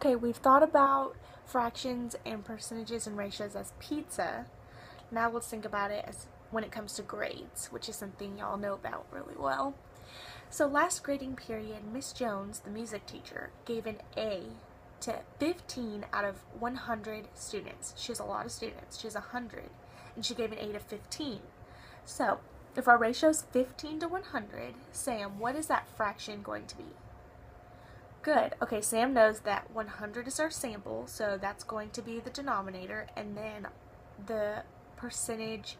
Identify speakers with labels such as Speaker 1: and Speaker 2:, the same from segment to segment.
Speaker 1: Okay, we've thought about fractions and percentages and ratios as pizza. Now let's think about it as when it comes to grades, which is something y'all know about really well. So last grading period, Miss Jones, the music teacher, gave an A to 15 out of 100 students. She has a lot of students. She has 100, and she gave an A to 15. So if our ratio is 15 to 100, Sam, what is that fraction going to be? Good. Okay, Sam knows that 100 is our sample, so that's going to be the denominator, and then the percentage,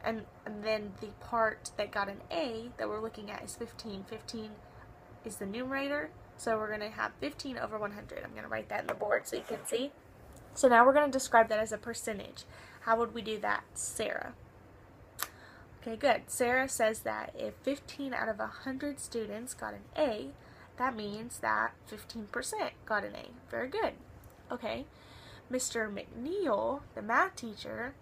Speaker 1: and then the part that got an A that we're looking at is 15. 15 is the numerator, so we're going to have 15 over 100. I'm going to write that in the board so you can see. So now we're going to describe that as a percentage. How would we do that, Sarah? Okay, good. Sarah says that if 15 out of 100 students got an A, that means that 15% got an A. Very good. Okay. Mr. McNeil, the math teacher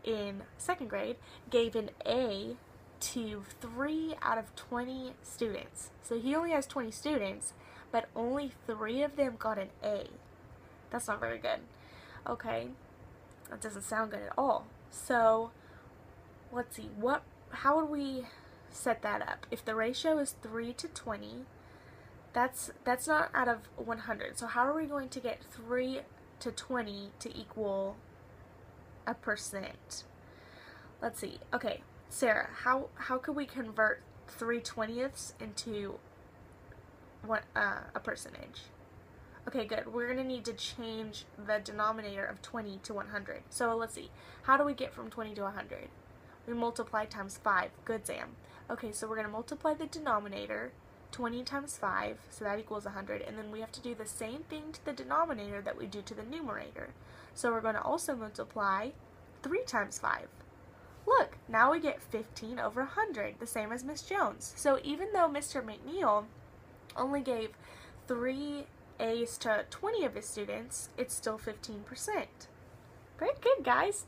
Speaker 1: in second grade, gave an A to 3 out of 20 students. So he only has 20 students, but only 3 of them got an A. That's not very good. Okay. That doesn't sound good at all. So let's see, how would we set that up? If the ratio is 3 to 20, that's not out of 100. So how are we going to get 3 to 20 to equal a percent? Let's see. Okay, Sarah, how could we convert 3/20ths into a percentage? Okay, good. We're going to need to change the denominator of 20 to 100. So let's see. How do we get from 20 to 100? We multiply times 5. Good, Sam. Okay, so we're going to multiply the denominator, 20 times 5, so that equals 100, and then we have to do the same thing to the denominator that we do to the numerator. So we're going to also multiply 3 times 5. Look, now we get 15 over 100, the same as Miss Jones. So even though Mr. McNeil only gave 3 A's to 20 of his students, it's still 15%. Very good, guys.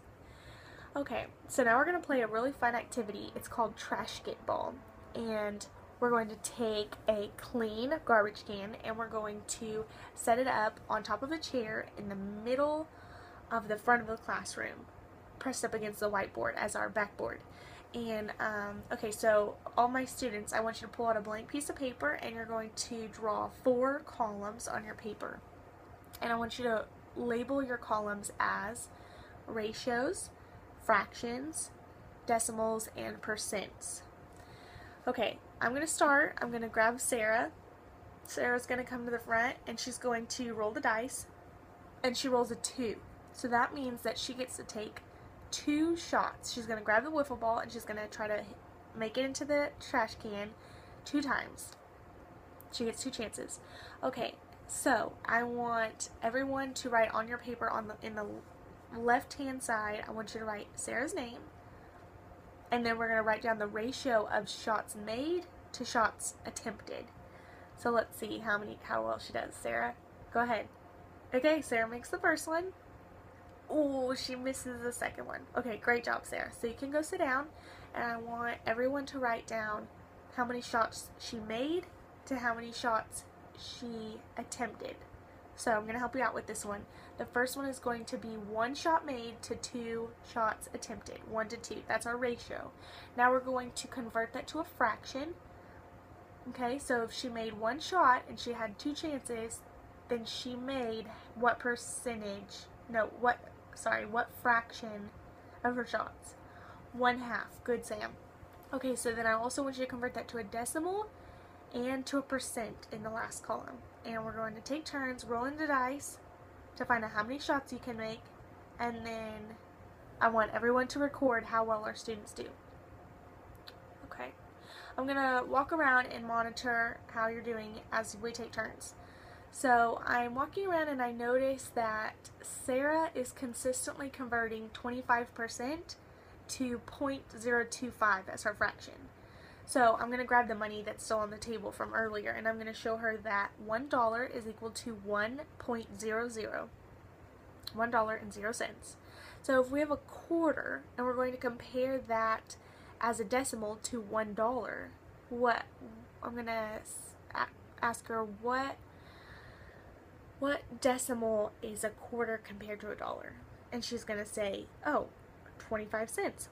Speaker 1: Okay, so now we're going to play a really fun activity. It's called Trash Get Ball. And we're going to take a clean garbage can and we're going to set it up on top of a chair in the middle of the front of the classroom, pressed up against the whiteboard as our backboard. And, okay, so all my students, I want you to pull out a blank piece of paper and you're going to draw 4 columns on your paper. And I want you to label your columns as ratios, fractions, decimals, and percents. Okay, I'm going to start. I'm going to grab Sarah. Sarah's going to come to the front and she's going to roll the dice, and she rolls a 2. So that means that she gets to take 2 shots. She's going to grab the wiffle ball and she's going to try to make it into the trash can 2 times. She gets 2 chances. Okay, so I want everyone to write on your paper in the left hand side. I want you to write Sarah's name, and then we're going to write down the ratio of shots made to shots attempted. So let's see how well she does. Sarah, go ahead. Okay, Sarah makes the first one. Oh, she misses the second one. Okay, great job, Sarah. So you can go sit down, and I want everyone to write down how many shots she made to how many shots she attempted. So I'm going to help you out with this one. The first one is going to be 1 shot made to 2 shots attempted. 1 to 2. That's our ratio. Now we're going to convert that to a fraction. Okay, so if she made 1 shot and she had 2 chances, then she made what percentage? No, what fraction of her shots? 1/2. Good, Sam. Okay, so then I also want you to convert that to a decimal and to a percent in the last column. And we're going to take turns rolling the dice to find out how many shots you can make, and then I want everyone to record how well our students do. Okay, I'm gonna walk around and monitor how you're doing as we take turns. So I'm walking around and I notice that Sarah is consistently converting 25% to 0.025 as her fraction. So I'm going to grab the money that's still on the table from earlier, and I'm going to show her that $1 is equal to 1.00, $1.00. So if we have a quarter and we're going to compare that as a decimal to $1, I'm going to ask her what decimal is a quarter compared to a dollar? And she's going to say, oh, 25 cents,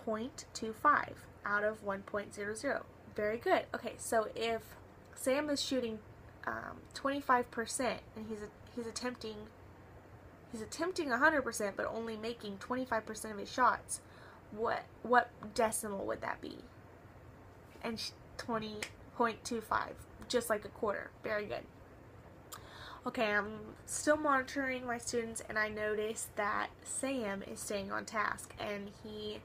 Speaker 1: 0.25 out of 1.00. Very good. Okay, so if Sam is shooting 25% and he's attempting 100% but only making 25% of his shots, what decimal would that be? And 20.25, just like a quarter. Very good. Okay, I'm still monitoring my students, and I noticed that Sam is staying on task, and he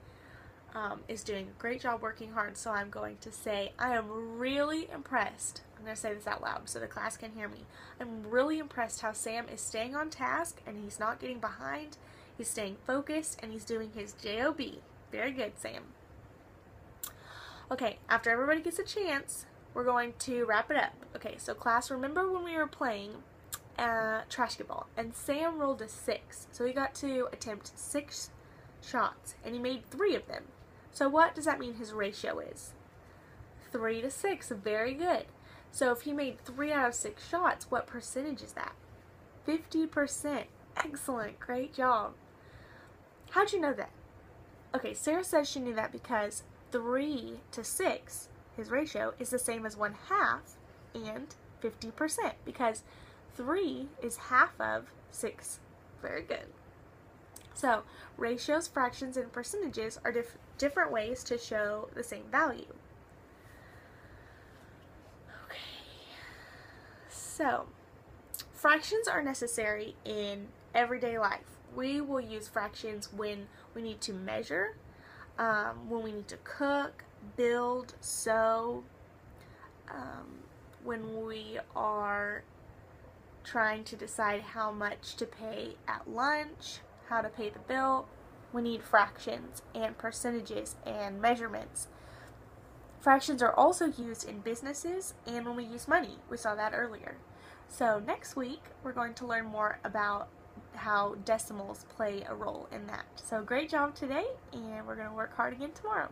Speaker 1: is doing a great job working hard, so I'm going to say I am really impressed. I'm going to say this out loud so the class can hear me. I'm really impressed how Sam is staying on task, and he's not getting behind. He's staying focused, and he's doing his JOB. Very good, Sam. Okay, after everybody gets a chance, we're going to wrap it up. Okay, so class, remember when we were playing trash ball, and Sam rolled a 6, so he got to attempt 6 shots, and he made 3 of them. So what does that mean his ratio is? 3 to 6. Very good. So if he made 3 out of 6 shots, what percentage is that? 50%. Excellent. Great job. How'd you know that? Okay, Sarah says she knew that because 3 to 6, his ratio, is the same as 1/2 and 50%, because 3 is half of 6. Very good. So, ratios, fractions, and percentages are different ways to show the same value. Okay. So, fractions are necessary in everyday life. We will use fractions when we need to measure, when we need to cook, build, sew, when we are trying to decide how much to pay at lunch, how to pay the bill. We need fractions and percentages and measurements. Fractions are also used in businesses and when we use money. We saw that earlier. So next week we're going to learn more about how decimals play a role in that. So great job today, and we're going to work hard again tomorrow.